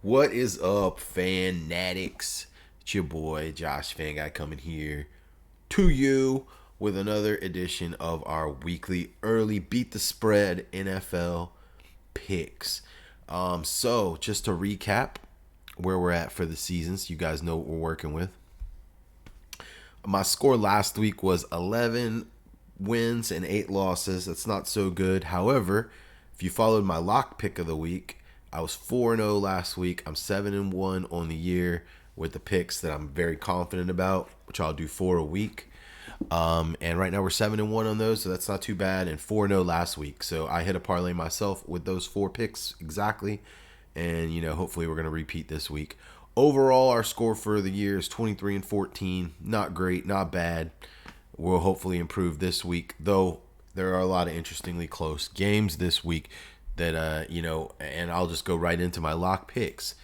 What is up, fanatics? It's your boy Josh Fanguy coming here to you with another edition of our weekly early beat the spread NFL picks. So just to recap where we're at for the season, so you guys know what we're working with. My score last week was 11 wins and 8 losses. That's not so good. However, if you followed my lock pick of the week, I was 4-0 last week. I'm 7-1 on the year with the picks that I'm very confident about, which I'll do 4 a week. And right now we're 7-1 on those, so that's not too bad. And 4-0 last week, so I hit a parlay myself with those 4 picks exactly. And hopefully we're gonna repeat this week. Overall, our score for the year is 23-14. Not great, not bad. We'll hopefully improve this week, though. There are a lot of interestingly close games this week that and I'll just go right into my lock picks.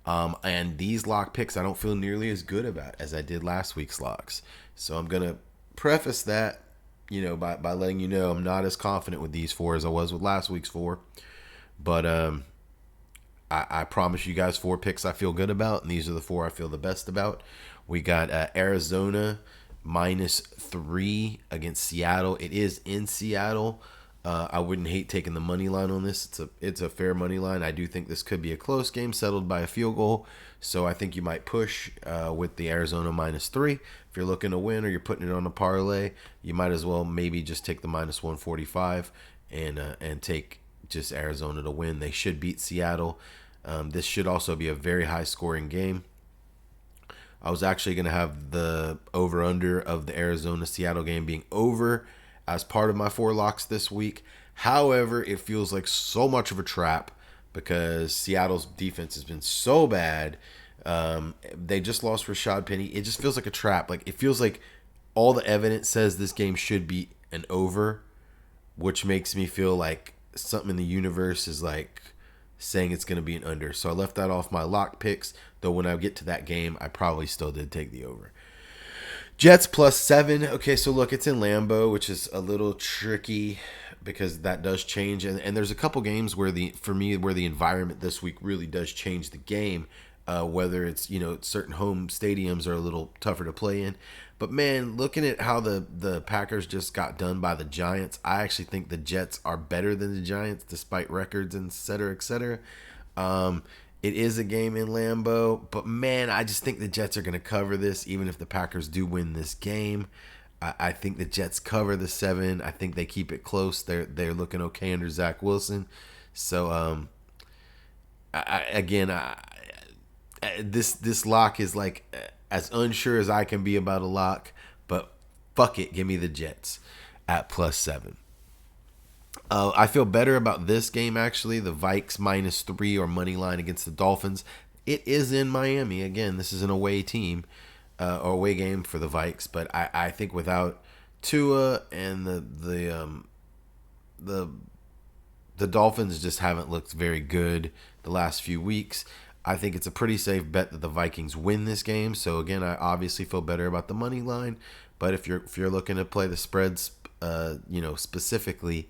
And these lock picks I don't feel nearly as good about as I did last week's locks. So I'm gonna preface that, by letting you know I'm not as confident with these 4 as I was with last week's 4. But I promise you guys 4 picks I feel good about, and these are the 4 I feel the best about. We got Arizona -3 against Seattle. It is in Seattle. I wouldn't hate taking the money line on this. It's a fair money line. I do think this could be a close game settled by a field goal. So I think you might push with the Arizona -3. If you're looking to win or you're putting it on a parlay, you might as well maybe just take the -145 and take just Arizona to win. They should beat Seattle. This should also be a very high scoring game. I was actually going to have the over-under of the Arizona-Seattle game being over as part of my 4 locks this week. However, it feels like so much of a trap because Seattle's defense has been so bad. They just lost Rashad Penny. It just feels like a trap. Like, it feels like all the evidence says this game should be an over, which makes me feel like something in the universe is like saying it's going to be an under. So I left that off my lock picks, though when I get to that game, I probably still did take the over. Jets +7. Okay, so look, it's in Lambeau, which is a little tricky because that does change. And there's a couple games where the environment this week really does change the game. Whether it's, certain home stadiums are a little tougher to play in. But, man, looking at how the Packers just got done by the Giants, I actually think the Jets are better than the Giants despite records and et cetera, et cetera. It is a game in Lambeau, but, man, I just think the Jets are going to cover this even if the Packers do win this game. I think the Jets cover the 7. I think they keep it close. They're looking okay under Zach Wilson. So, this lock is like as unsure as I can be about a lock, but fuck it, give me the Jets at +7. I feel better about this game actually. The Vikes -3 or money line against the Dolphins. It is in Miami again. This is an away team or away game for the Vikes, but I think without Tua and the Dolphins just haven't looked very good the last few weeks. I think it's a pretty safe bet that the Vikings win this game. So again, I obviously feel better about the money line, but if you're looking to play the spreads, specifically,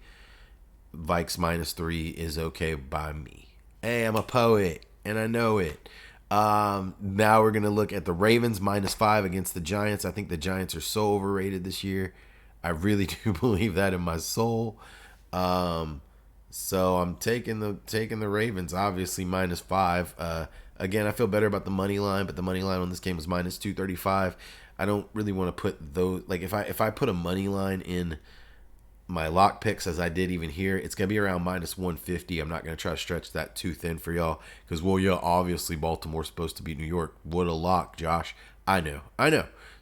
Vikes -3 is okay by me. Hey, I'm a poet and I know it. Now we're gonna look at the Ravens -5 against the Giants. I think the Giants are so overrated this year. I really do believe that in my soul. So I'm taking the Ravens, obviously -5. Again, I feel better about the money line, but the money line on this game was -235. I don't really want to put those, like if I put a money line in my lock picks as I did even here, it's gonna be around -150. I'm not gonna try to stretch that too thin for y'all because obviously Baltimore's supposed to beat New York. What a lock, Josh. I know.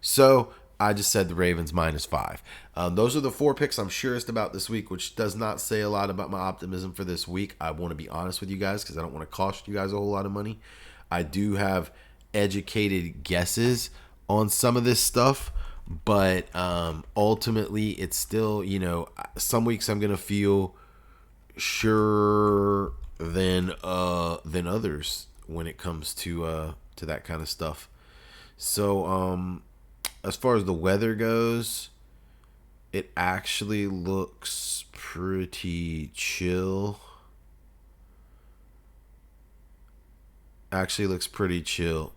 So I just said the Ravens -5. Those are the 4 picks I'm surest about this week, which does not say a lot about my optimism for this week. I want to be honest with you guys because I don't want to cost you guys a whole lot of money. I do have educated guesses on some of this stuff, but ultimately it's still, some weeks I'm going to feel sure than others when it comes to that kind of stuff. So, as far as the weather goes, it actually looks pretty chill. actually looks pretty chill.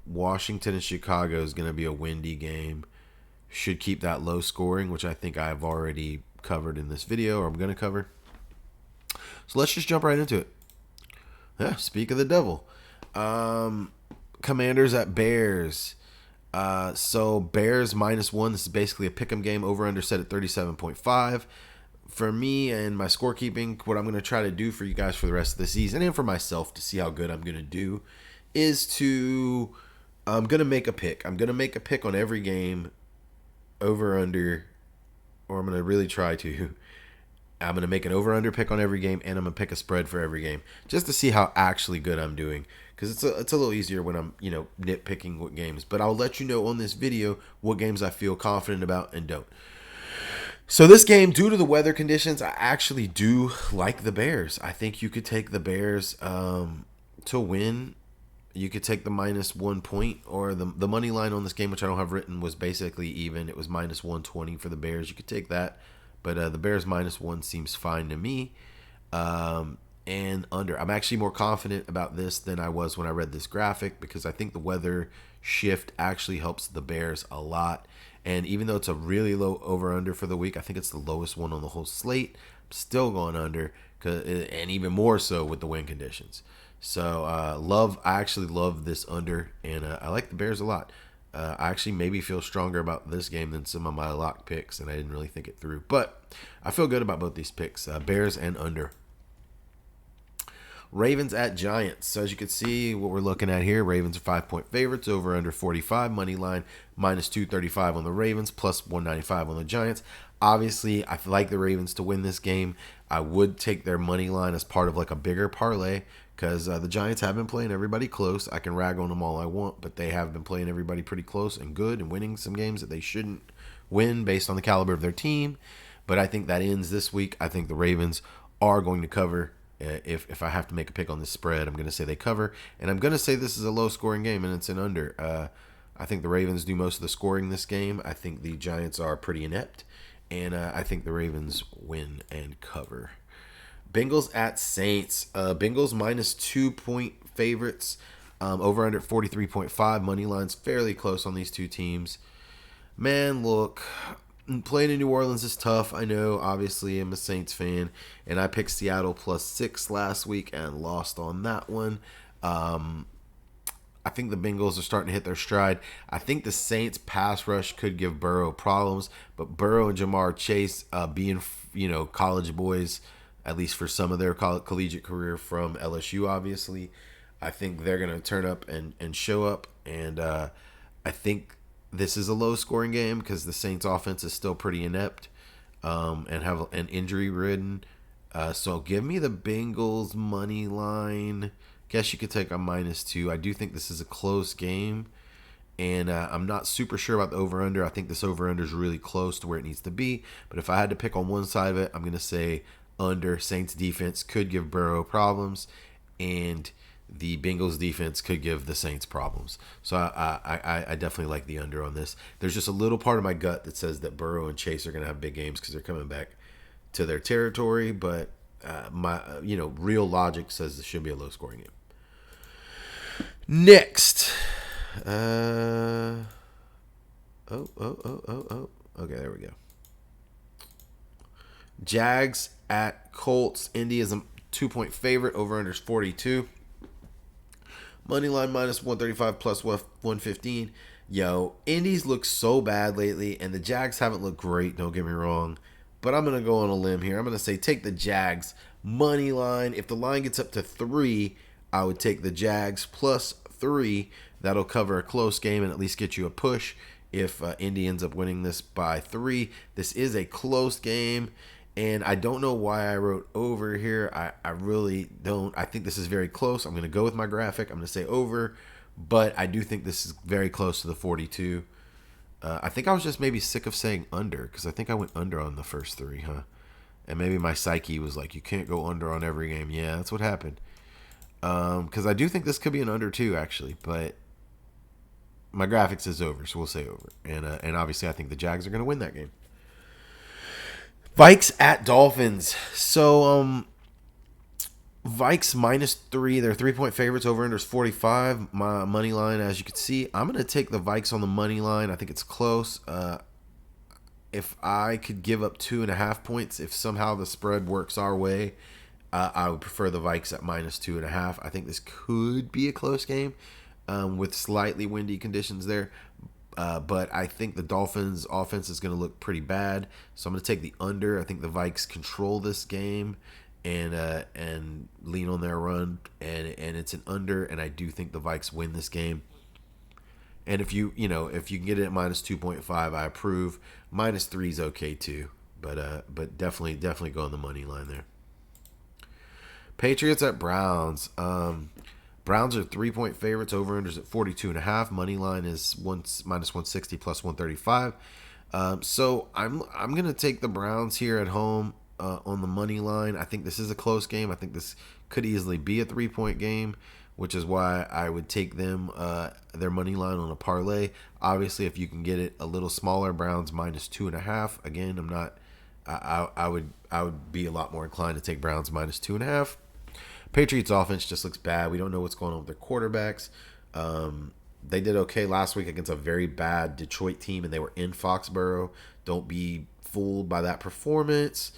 Washington and Chicago is going to be a windy game. Should keep that low scoring, which I think I've already covered in this video, or I'm going to cover. So let's just jump right into it. Yeah, speak of the devil. Commanders at Bears. So Bears -1. This is basically a pick'em game. Over under set at 37.5. For me and my scorekeeping, what I'm going to try to do for you guys for the rest of the season and for myself to see how good I'm going to do is I'm going to make a pick. I'm going to make a pick on every game over under, or I'm going to really try to. I'm going to make an over-under pick on every game, and I'm going to pick a spread for every game just to see how actually good I'm doing. Because it's a little easier when I'm, nitpicking what games. But I'll let you know on this video what games I feel confident about and don't. So this game, due to the weather conditions, I actually do like the Bears. I think you could take the Bears to win. You could take the -1 point, or the money line on this game, which I don't have written, was basically even. It was -120 for the Bears. You could take that. But the Bears -1 seems fine to me. And under. I'm actually more confident about this than I was when I read this graphic, because I think the weather shift actually helps the Bears a lot. And even though it's a really low over-under for the week, I think it's the lowest one on the whole slate. I'm still going under, and even more so with the wind conditions. So I actually love this under, and I like the Bears a lot. I actually maybe feel stronger about this game than some of my lock picks, and I didn't really think it through. But I feel good about both these picks, Bears and under. Ravens at Giants. So as you can see, what we're looking at here, Ravens are 5-point favorites, over under 45, money line -235 on the Ravens, +195 on the Giants. Obviously, I like the Ravens to win this game. I would take their money line as part of like a bigger parlay, because the Giants have been playing everybody close. I can rag on them all I want, but they have been playing everybody pretty close and good and winning some games that they shouldn't win based on the caliber of their team. But I think that ends this week. I think the Ravens are going to cover. If I have to make a pick on this spread, I'm going to say they cover. And I'm going to say this is a low-scoring game, and it's an under. I think the Ravens do most of the scoring this game. I think the Giants are pretty inept. And I think the Ravens win and cover. Bengals at Saints. Bengals -2 point favorites. Over under 43.5. Money line's fairly close on these two teams. Man, look, playing in New Orleans is tough. I know, obviously, I'm a Saints fan, and I picked Seattle +6 last week and lost on that one. I think the Bengals are starting to hit their stride. I think the Saints pass rush could give Burrow problems, but Burrow and Jamar Chase, being college boys, at least for some of their collegiate career from LSU, obviously, I think they're going to turn up and show up. And I think this is a low-scoring game because the Saints' offense is still pretty inept and have an injury-ridden. So give me the Bengals money line. Guess you could take a -2. I do think this is a close game, and I'm not super sure about the over-under. I think this over-under is really close to where it needs to be. But if I had to pick on one side of it, I'm going to say under. Saints defense could give Burrow problems, and the Bengals defense could give the Saints problems. So I definitely like the under on this. There's just a little part of my gut that says that Burrow and Chase are going to have big games because they're coming back to their territory, but my real logic says this should be a low-scoring game. Next, okay, there we go. Jags at Colts. Indy is a 2-point favorite. Over under is 42. Money line -135 +115. Yo, Indy's looked so bad lately, and the Jags haven't looked great. Don't get me wrong, but I'm gonna go on a limb here. I'm gonna say take the Jags money line. If the line gets up to 3, I would take the Jags +3. That'll cover a close game and at least get you a push if Indy ends up winning this by 3. This is a close game, and I don't know why I wrote over here. I really don't. I think this is very close. I'm going to go with my graphic. I'm going to say over, but I do think this is very close to the 42. I think I was just maybe sick of saying under because I think I went under on the first 3, huh? And maybe my psyche was like, you can't go under on every game. Yeah, that's what happened. Because I do think this could be an under 2, actually, but my graphic says over, so we'll say over. And obviously I think the Jags are going to win that game. Vikes at Dolphins. So Vikes -3. They're 3-point favorites. Over under is 45. My money line, as you can see, I'm going to take the Vikes on the money line. I think it's close. If I could give up 2.5 points, if somehow the spread works our way, I would prefer the Vikes at -2.5. I think this could be a close game with slightly windy conditions there. But I think the Dolphins' offense is going to look pretty bad, so I'm going to take the under. I think the Vikes control this game and lean on their run, and it's an under. And I do think the Vikes win this game. And if you can get it at -2.5, I approve. -3 is okay too, but definitely go on the money line there. Patriots at Browns. Browns are 3-point favorites. Over-unders at 42.5. Money line is -160 plus 135. So I'm gonna take the Browns here at home on the money line. I think this is a close game. I think this could easily be a 3-point game, which is why I would take them their money line on a parlay. Obviously, if you can get it a little smaller, Browns -2.5. Again, I'm not. I would be a lot more inclined to take Browns -2.5. Patriots offense just looks bad. We don't know what's going on with their quarterbacks. They did okay last week against a very bad Detroit team, and they were in Foxborough. Don't be fooled by that performance.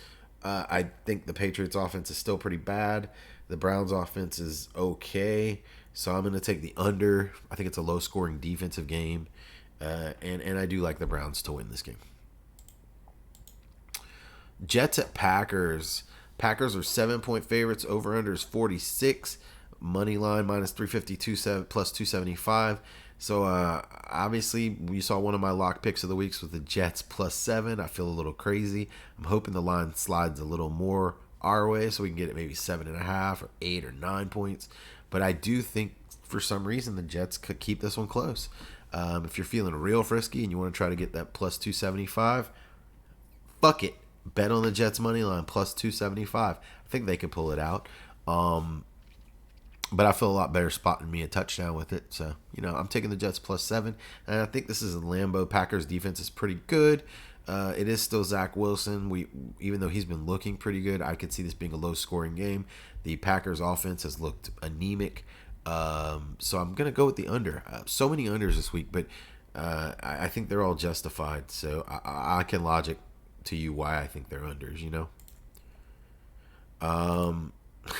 I think the Patriots offense is still pretty bad. The Browns offense is okay, so I'm going to take the under. I think it's a low-scoring defensive game, and I do like the Browns to win this game. Jets at Packers. Packers are 7-point favorites. Over-under is 46. Money line -352 plus 275. So obviously, you saw one of my lock picks of the weeks with the Jets +7. I feel a little crazy. I'm hoping the line slides a little more our way so we can get it maybe 7.5 or 8 or 9 points. But I do think for some reason the Jets could keep this one close. If you're feeling real frisky and you want to try to get that +275, fuck it. Bet on the Jets money line +275. I think they can pull it out. But I feel a lot better spotting me a touchdown with it. So, I'm taking the Jets +7. And I think this is a Lambeau. Packers defense is pretty good. It is still Zach Wilson. Even though he's been looking pretty good, I could see this being a low-scoring game. The Packers offense has looked anemic. So I'm going to go with the under. So many unders this week, but I think they're all justified. So I can logic to you why I think they're unders,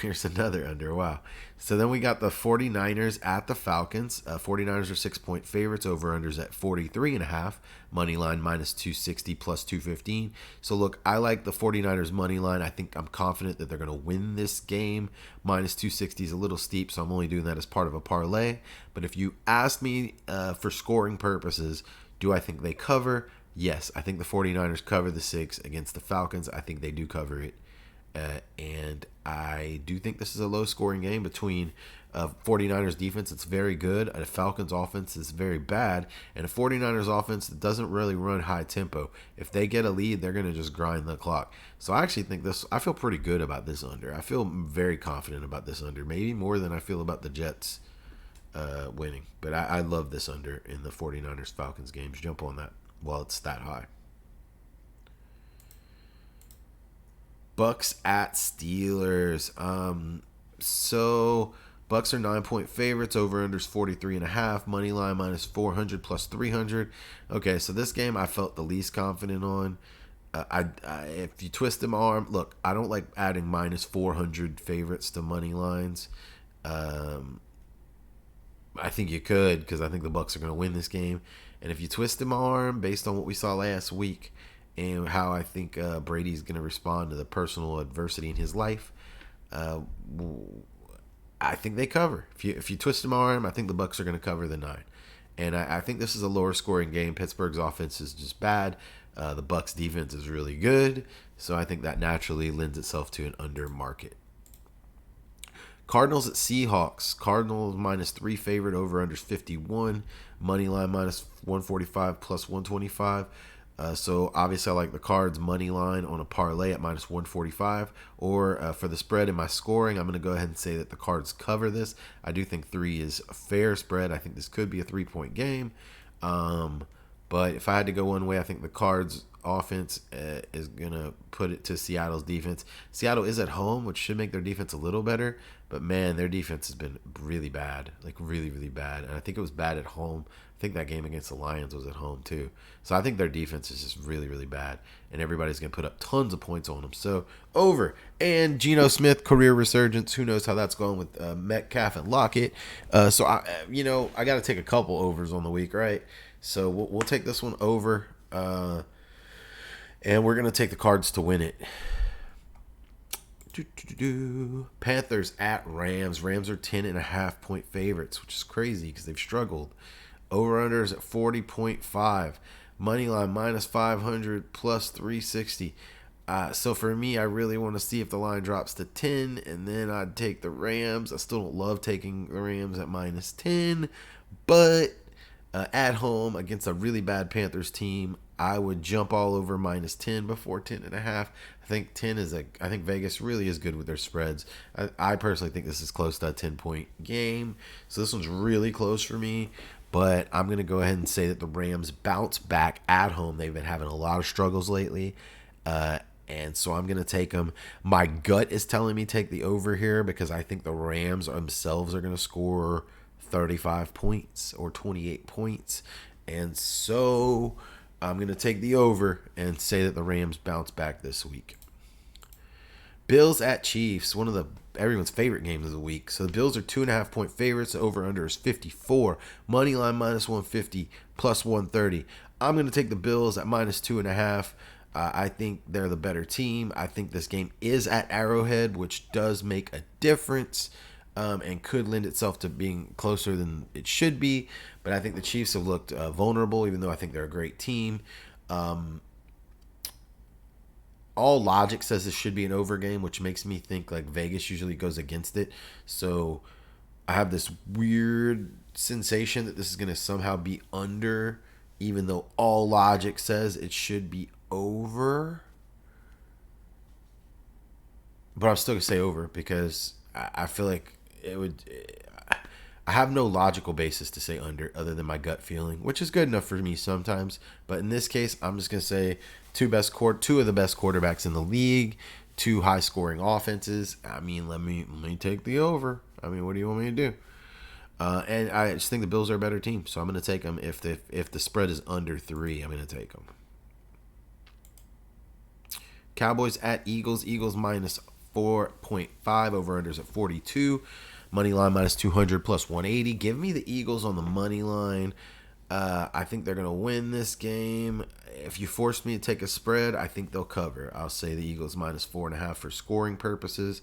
Here's another under. Wow. So then we got the 49ers at the Falcons. 49ers are 6-point favorites. Over-unders at 43.5. Money line -260 plus 215. So look, I like the 49ers money line. I think I'm confident that they're going to win this game. -260 is a little steep, so I'm only doing that as part of a parlay. But if you ask me for scoring purposes, do I think they cover? Yes, I think the 49ers cover the 6 against the Falcons. I think they do cover it. And I do think this is a low-scoring game between 49ers defense. It's very good. A Falcons offense is very bad. And a 49ers offense that doesn't really run high tempo. If they get a lead, they're going to just grind the clock. So I actually think I feel pretty good about this under. I feel very confident about this under. Maybe more than I feel about the Jets winning. But I love this under in the 49ers-Falcons games. Jump on that while it's that high. Bucks at Steelers. So Bucks are 9-point favorites. Over-unders 43.5. Money line -400 plus 300. Okay, so this game I felt the least confident on. If you twist them arm, look, I don't like adding -400 favorites to money lines. I think you could because I think the Bucks are going to win this game. And if you twist them arm based on what we saw last week, and how I think Brady's going to respond to the personal adversity in his life, I think they cover. If you twist them arm, I think the Bucks are going to cover the 9. And I think this is a lower scoring game. Pittsburgh's offense is just bad. The Bucks defense is really good. So I think that naturally lends itself to an under market. Cardinals at Seahawks. Cardinals -3 favorite. Over-unders 51. Money line -145 plus 125. So obviously I like the Cards money line on a parlay at -145. Or for the spread in my scoring, I'm going to go ahead and say that the Cards cover this. I do think 3 is a fair spread. I think this could be a 3-point game. But if I had to go one way, I think the Cards offense is going to put it to Seattle's defense. Seattle is at home, which should make their defense a little better. But, man, their defense has been really bad, like really, really bad. And I think it was bad at home. I think that game against the Lions was at home, too. So I think their defense is just really, really bad. And everybody's going to put up tons of points on them. So, over. And Geno Smith, career resurgence. Who knows how that's going with Metcalf and Lockett. I got to take a couple overs on the week, right? So we'll take this one over. And we're going to take the Cards to win it. Panthers at Rams. Rams are 10.5-point favorites, which is crazy because they've struggled. Over-unders at 40.5. Moneyline minus 500 plus 360. So for me, I really want to see if the line drops to 10, and then I'd take the Rams. I still don't love taking the Rams at minus 10, but at home against a really bad Panthers team, I would jump all over minus 10 before 10.5. I think 10 is I think Vegas really is good with their spreads. I personally think this is close to a 10-point game. So this one's really close for me. But I'm going to go ahead and say that the Rams bounce back at home. They've been having a lot of struggles lately. And so I'm going to take them. My gut is telling me take the over here because I think the Rams themselves are going to score 35 points or 28 points. And so I'm going to take the over and say that the Rams bounce back this week. Bills at Chiefs, one of everyone's favorite games of the week. So the Bills are 2.5-point favorites. The over-under is 54. Moneyline minus 150 plus 130. I'm going to take the Bills at minus 2.5. I think they're the better team. I think this game is at Arrowhead, which does make a difference and could lend itself to being closer than it should be. But I think the Chiefs have looked vulnerable, even though I think they're a great team. All logic says this should be an over game, which makes me think like Vegas usually goes against it. So I have this weird sensation that this is going to somehow be under, even though all logic says it should be over. But I'm still going to say over because I feel like it would. I have no logical basis to say under other than my gut feeling, which is good enough for me sometimes. But in this case, I'm just going to say two of the best quarterbacks in the league, two high-scoring offenses. I mean, let me take the over. I mean, what do you want me to do? And I just think the Bills are a better team, so I'm going to take them. If the spread is under 3, I'm going to take them. Cowboys at Eagles. Eagles minus 4.5. Over-unders at 42. Money line minus 200 plus 180. Give me the Eagles on the money line. I think they're going to win this game. If you force me to take a spread, I think they'll cover. I'll say the Eagles minus 4.5 for scoring purposes.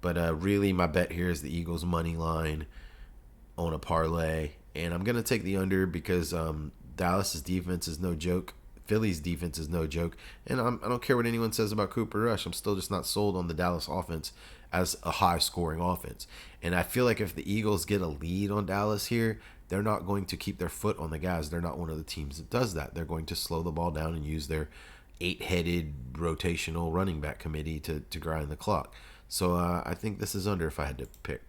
But really, my bet here is the Eagles money line on a parlay. And I'm going to take the under because Dallas's defense is no joke. Philly's defense is no joke. And I don't care what anyone says about Cooper Rush. I'm still just not sold on the Dallas offense as a high-scoring offense. And I feel like if the Eagles get a lead on Dallas here, they're not going to keep their foot on the gas. They're not one of the teams that does that. They're going to slow the ball down and use their 8-headed rotational running back committee to grind the clock. So I think this is under if I had to pick.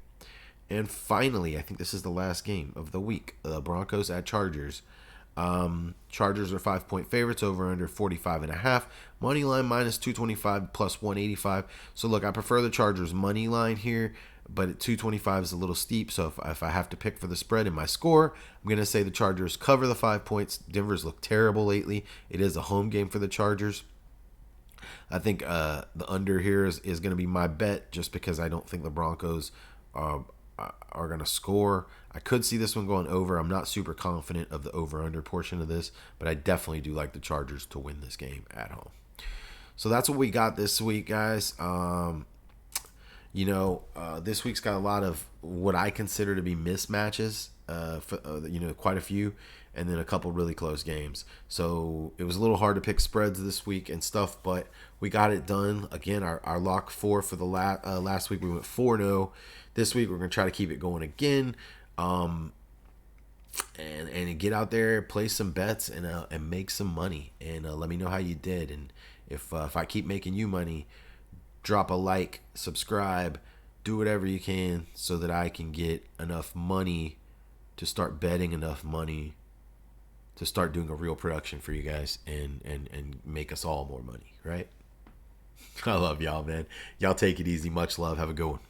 And finally, I think this is the last game of the week. The Broncos at Chargers. Chargers are 5-point favorites, over under 45.5. Money line minus 225 plus 185. So look, I prefer the Chargers money line here, but at 225 is a little steep. So if I have to pick for the spread in my score, I'm going to say the Chargers cover the 5 points. Denver's looked terrible lately. It is a home game for the Chargers. I think the under here is going to be my bet just because I don't think the Broncos are going to score. I could see this one going over. I'm not super confident of the over-under portion of this, but I definitely do like the Chargers to win this game at home. So that's what we got this week, guys. This week's got a lot of what I consider to be mismatches, quite a few, and then a couple really close games. So it was a little hard to pick spreads this week and stuff, but we got it done. Again, our lock 4 for the last week, we went 4-0. This week, we're going to try to keep it going again. And get out there, play some bets, and make some money. And let me know how you did. And if I keep making you money, drop a like, subscribe, do whatever you can so that I can get enough money to start betting enough money to start doing a real production for you guys and make us all more money, right? I love y'all, man. Y'all take it easy. Much love. Have a good one.